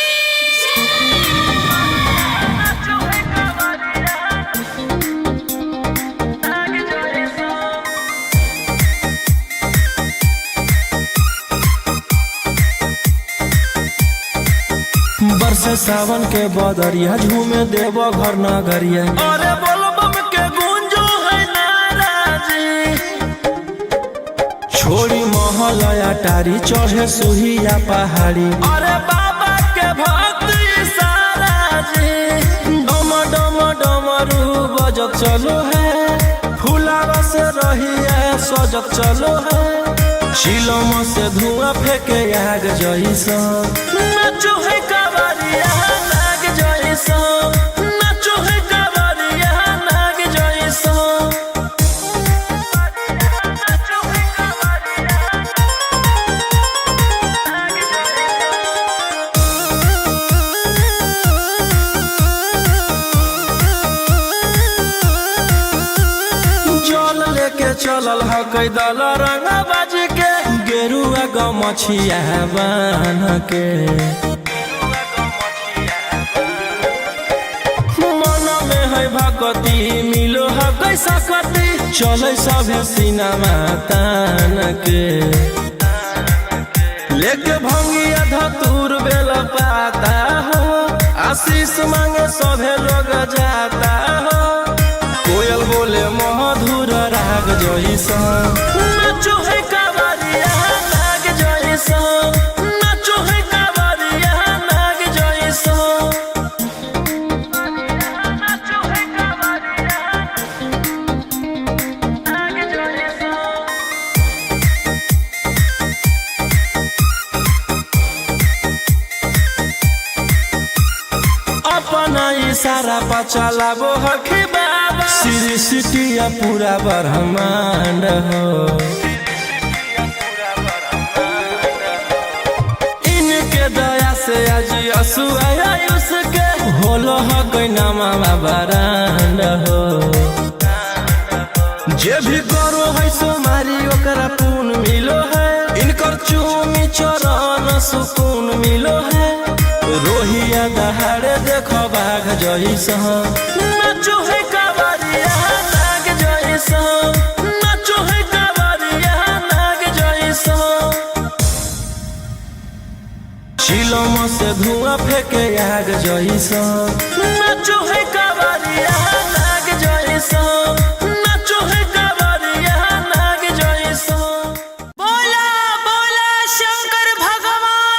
Speaker 5: बरसे सावन के बदरिया झूमे देव घर नगरिया अरे बोल बम के गूंजो है नाराजी छोड़ी महल अटारी चढ़े सुहिया पहाड़ी अरे बाबा के भक्ति सारा जी डम डम डमरू बजत चलो है फूलावा से रहिया सजत चलो है शिलम से धुआं फेंके आग जैसा नाचो है कावरिया नाग जैसा नाचो है कावरिया नाग जैसा जल लेके चलल ह कैदल रंग बाज के गेरुआ गमछिया बान के मन में है भगती मिलो है कैसा कती चले सभे सिनेमा तान के लेके भंगिया धतूर बेल पाता हो आशीष मांगे सभे लोग जाता हो कोयल बोले मधुर राग जैसा नाचो है कावरिया नाग जैसा नाचो है कावरिया नाग जैसा अपना इशारा पर चलाबो हखी बाबा श्री सिटिया पूरा ब्रह्मांड हो इनके दया से आज असुआ उसके होलो ह नामा बरांड हो जे भी करो है सोमारी ओकरा पून मिलो है इनकर चूमी चरण सुकून मिलो है रोहिया दहाड़े देखो बाघ जैसा नाचो है कावरिया नाग जैसा नाचो है कावरिया नाग जैसा शिलम से धुआं फेंके आग जैसा नाचो है कावरिया नाग जैसा नाचो है कावरिया नाग जैसा
Speaker 3: बोला बोला शंकर भगवान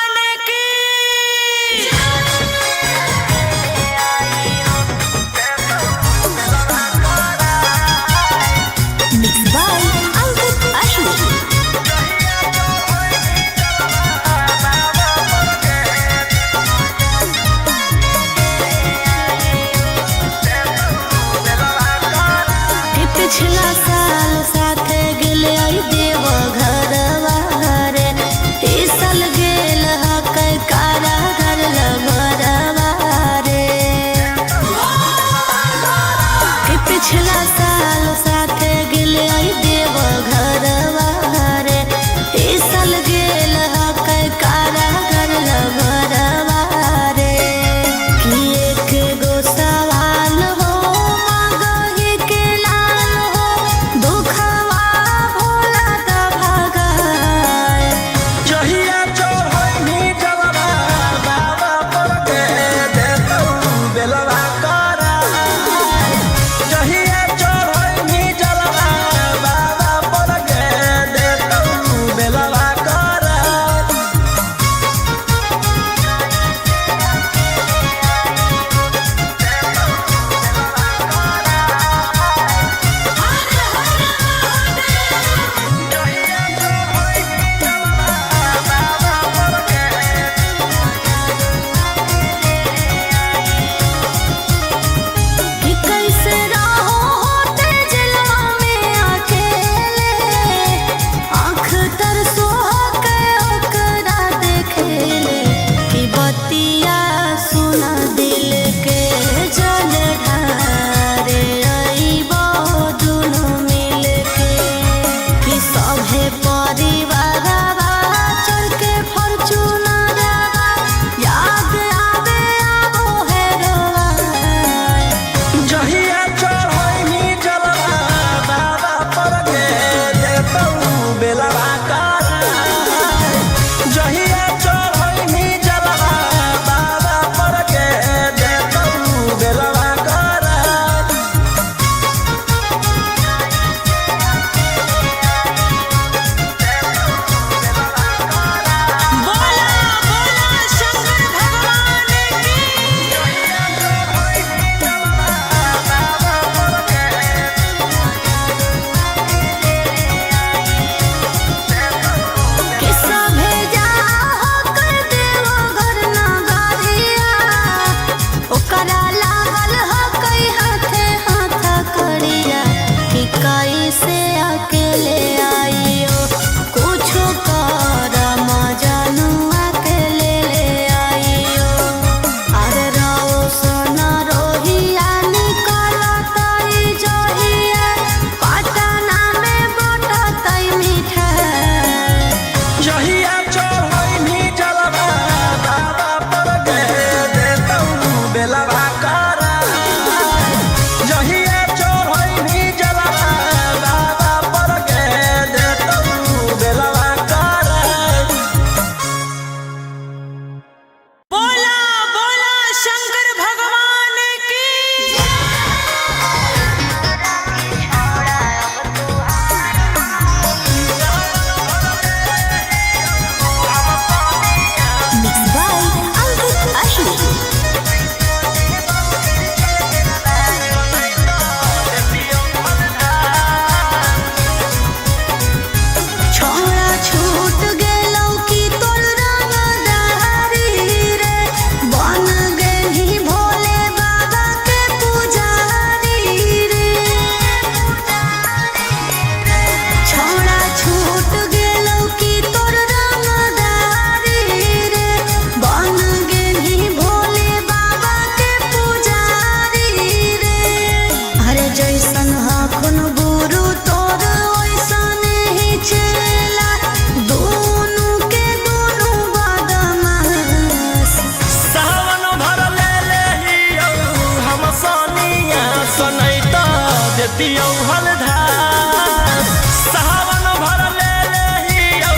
Speaker 5: देतियौ हलधार सावन भर ले लेहियौ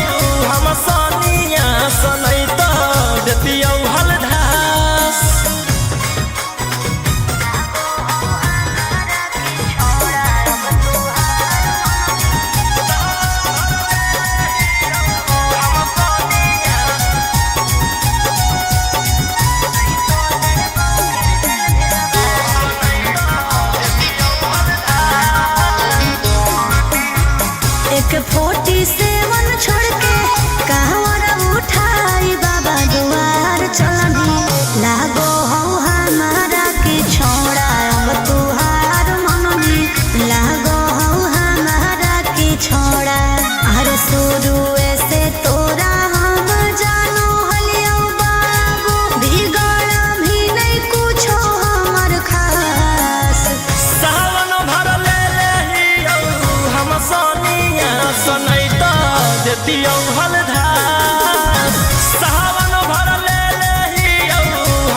Speaker 5: हम सनिया सनई त देतियौ हलधार
Speaker 1: एक 47 छोड़ के कहवर उठाई बाबा दुआर चलनी लागो हो हमारा के छोड़ा अब तुहार मननी लागो हो हमारा के छोड़ा अरे शुरू से तोरा हम जानो हलियो बाबू बिगड़ भी नहीं कुछो हमर खास
Speaker 5: सावन भर ले लेहियौ हम सनिया सनई त देतियौ हलधार सावन भर ले लेहियौ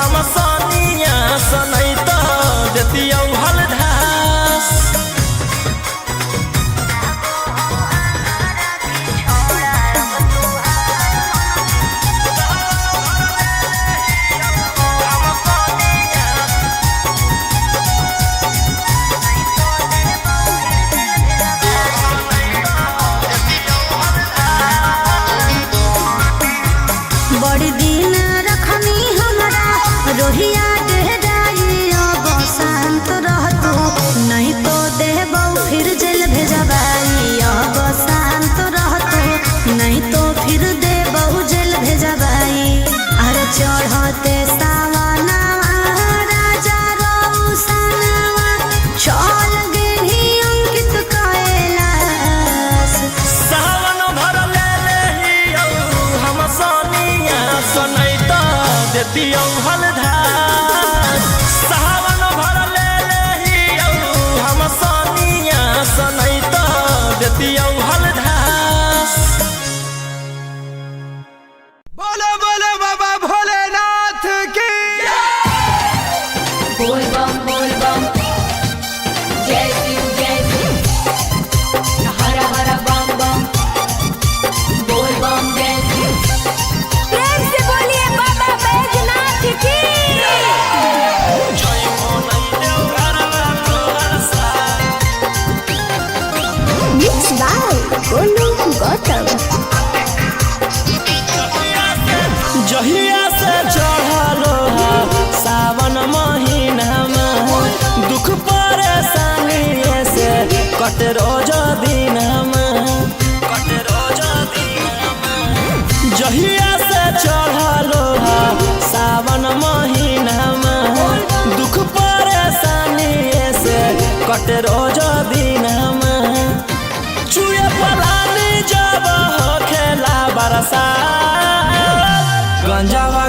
Speaker 5: हम सनिया सनई त देतियौ हलधार
Speaker 1: बड़ी दिन रखनी हमरा रोहिया डेहराई अब शांत रहतू नहीं तो देबौ फिर जेल भेजबाई अब शांत रहतू नहीं तो फिर देबौ जेल भेजबाई अरे चढ़ते सावनवा राजा रौसनवा चल गेली अंकित कैलाश
Speaker 5: सावन भर ले लेहियौ हम सनिया सनई त देतियौ हलधार सावन भर ले लेहियौ हम सनिया सनई त देतियौ हलधार
Speaker 6: बोलो बोलो बाबा भोलेनाथ की
Speaker 4: बोल बम जय शिव हर हर बम बम बोल बम जय शिव
Speaker 3: प्रेम से बोलिए बाबा बैजनाथ की
Speaker 5: जय मोनई देव घरवा तोहर साथ
Speaker 3: मिक्स बाय गोलू गौतम
Speaker 5: जहिया से चढ़लो सावन महीनामा दुख परेशानी से कट रोज दिनमा जहिया से चढ़लो सावन महीनामा दुख परेशानी से कट रोज दिनमा चुए पलानी जब खेला बरसा गंजावा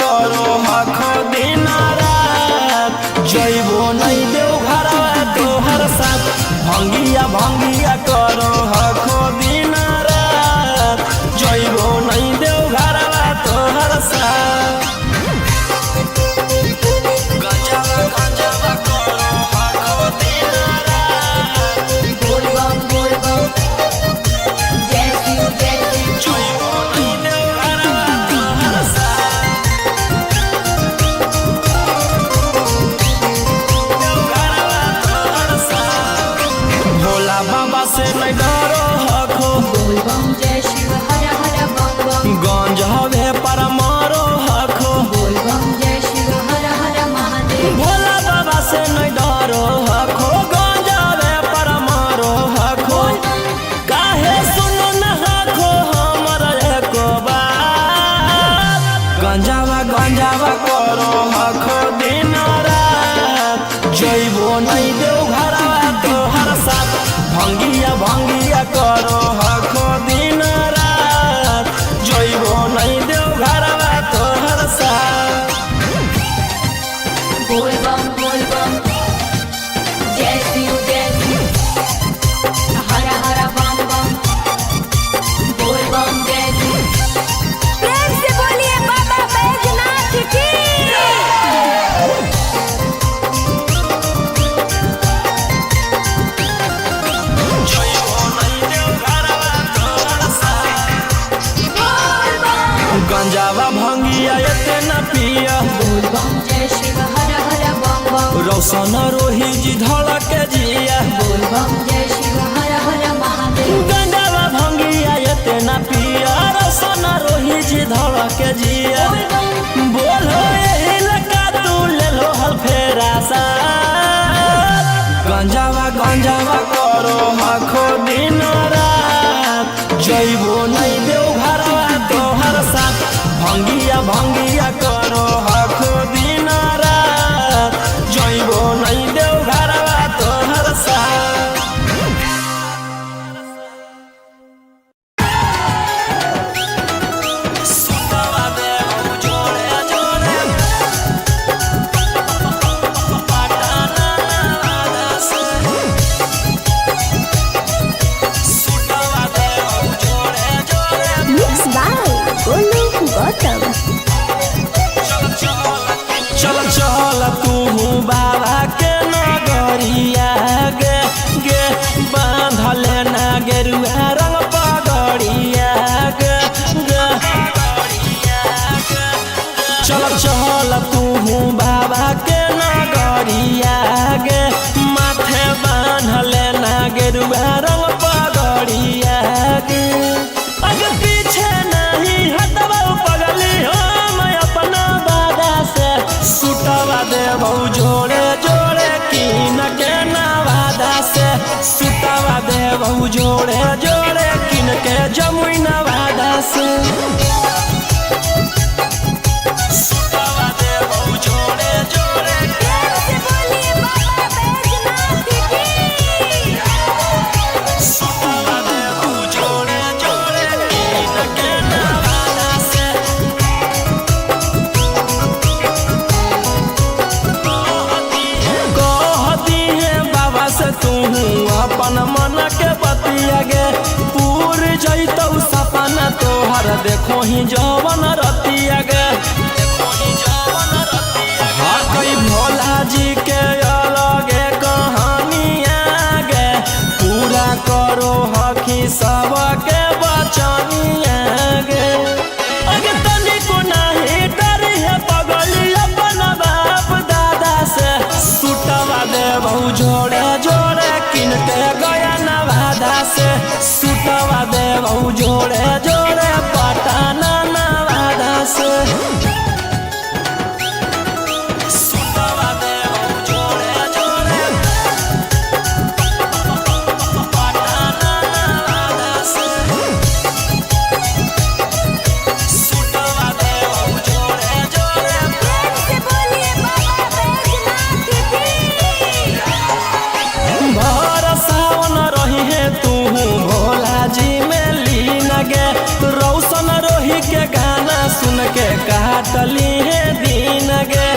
Speaker 5: करो हखो दिन रात जइबो नहीं देव घरवा तोहर साथ भंगिया करो हखो दिन रात जइबो नहीं देव घरवा तोहर साथ गंजावा करो हखो दिन रात
Speaker 4: बोल बम जय शिव
Speaker 5: जइबो नहीं देव घरवा तोहर साथ देव घरवा तोहर साथ भोला बाबा से नहीं डरो हखो
Speaker 4: बोल बम जय शिव हर हर बम बम
Speaker 5: गंज हवे पर मारो हखो
Speaker 4: बोल बम जय शिव हर हर महादेव
Speaker 5: भोला बाबा से नहीं डरो हखो गंज हवे पर मारो हखो काहे सुनो न हखो हमर एको बात गंजावा करो हखो दिन रात जइबो नहीं देव घरवा तोहर साथ भंगिया करो हखो दिन रात जइबो नहीं देव घरवा तोहर साथ
Speaker 4: बोल बम जय शिव हर हर बम बम बोल बम जय शिव
Speaker 3: प्रेम से बोलिए बाबा बैजनाथ की
Speaker 5: बाबा भंगिया एते न पिया
Speaker 4: बोल बम जय शिव हर हर बम बम
Speaker 5: रोशन रोही जी धड़क जिया
Speaker 4: बोल बम जय शिव हर हर महादेव
Speaker 5: गंगावा भंगिया एते न पिया रोशन रोही जी धड़क जिया बोलो एही लका तू ले लो हल फेरा सा गंजावा गंजावा करो आखो दिन रात जइबो नहीं देव घरवा तोहर साथ भंगिया भंगिया करो आखो दिन रात जइबो नहीं देव घरवा तोहर साथ सुतवा देव जोड़े जोड़े पटाना वादा से सुतवा देव जोड़े जोड़े
Speaker 3: Mixed by Golu Gautam.
Speaker 5: चल चल तू बाबा के नगरिया गे गे बांधले ना गेरुआ रंग पगड़िया गे गे चल चल तू बाबा के नगरिया गे माथे बांधले ना गेरुआ रंग पगड़िया गे अगर पीछे नहीं हटवा पगली हम अपना बादा से सुटवा देबौ जोड़े जोड़े कीन के नवादा से सुटवा देबौ जोड़े जोड़े कीन के जमुई नवादा से सुटवा देबौ जोड़े जोड़े
Speaker 3: से बोलिए बाबा बैजनाथ की
Speaker 5: सुटवा देबौ जोड़े जोड़े कीन के नवादा से कहती है बाबा से तू अपन मन के बतिया गे पूर जैतौ सपना तोहर देखो ही जवन रतिया गे हाँ कई भोला जी के अलगे कहानिया गे पूरा करो हकी सबके बचनिया गे अगे तनिको नहीं डरी है पगली अपन बाप दादा से सुटवा देबौ जोड़े जोड़े किन के गया नवादा से सुटवा देबौ जोड़े जोड़े पटाना नवादा से सुटवा देबौ जोड़े जोड़े पटाना नवादा से सुटवा देबौ जोड़े जोड़े
Speaker 3: से बोलिए बाबा बैजनाथ की
Speaker 5: भर सावन रही है तू भोला जी में लीन गे रौशन रोही के गाना सुन के काटली है दिन गे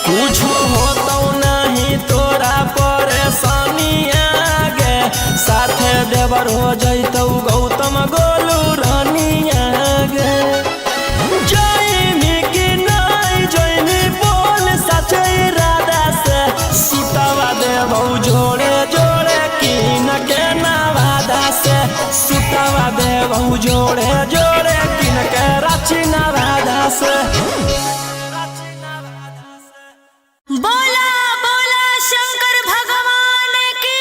Speaker 5: कुछ होतौ नहीं तोरा परेशानिया गे साथे देवर हो जैतौ गौतम गोलू रानिया गे जइनी कि नहीं जइनी बोल सचे इरादा से सुटवा देबौ जोड़े जोड़े कीन के नवादा से सुटवा देबौ जोड़े जोड़े कीन के रांची नवादा से
Speaker 1: बोला बोला शंकर भगवान की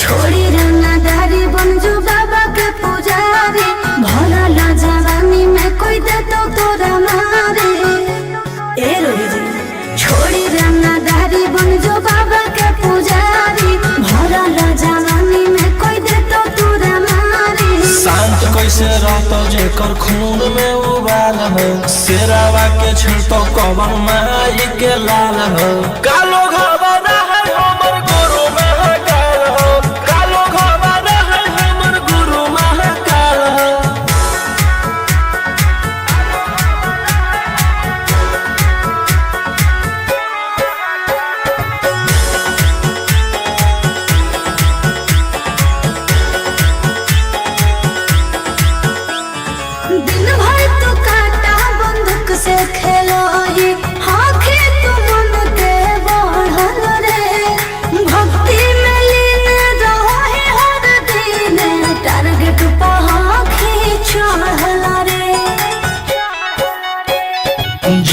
Speaker 1: छोड़ी रंगदारी बन जो बाबा के पुजारी भरा ला जवानी में कोई दे तो तोरा मारे ए रोही जी छोड़ी रंगदारी बन जो बाबा के पुजारी भरा ला जवानी में कोई दे तो तोरा मारे
Speaker 2: शांत कैसे रहतो जेकर खून में उबाल हो शेरावा के छिड़तो कवन माई के लाल हो कालो घबरा है हमर गुरु महाकाल हो कालो घबरा है हमर गुरु महाकाल हो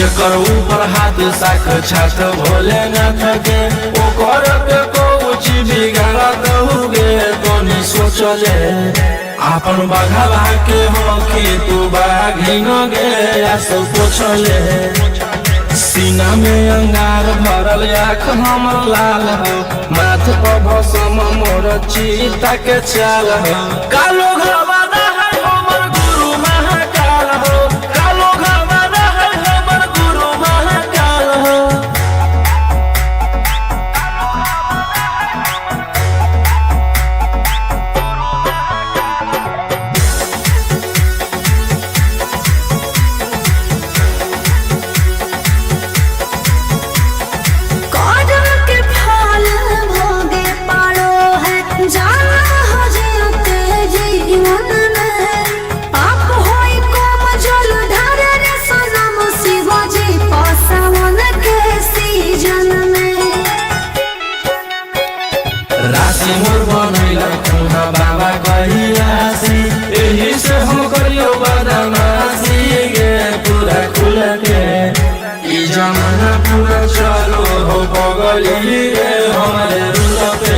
Speaker 2: जेकर ऊपर हाथ साक्षात भोलेनाथ के ओकर के कुछ बिगाड़ दहुगे तनी सोचले आपन बघावा के हो कि तू बाघिन गे आस पोछले सीना में अंगार भरल आँख हमर लाल हो माथ पर भसम मोर चीता के चाल हो कालो घरवादा है हमर गुरु महाकाल हो कालो घरवादा है हमर गुरु महाकाल हो
Speaker 1: कदम के फल भोगे पारो है जाना हो जीते जीवन में पाप होई कम जल ढारे रे सनम शिवाजी पासवन के सीजन में
Speaker 2: राशि मोर बनैला तुहा बाबा कहियासी एही से हम करियो बदमाशी गे पूरा खुल के ई जमाना पूरा चलो हो बगली गे हमारे रुल पे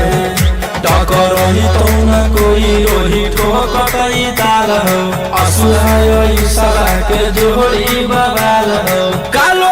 Speaker 2: टकरही तो ना कोई रोही ठोकई ताल हो असुहाय ईसा के जोड़ी बवाल हो कालो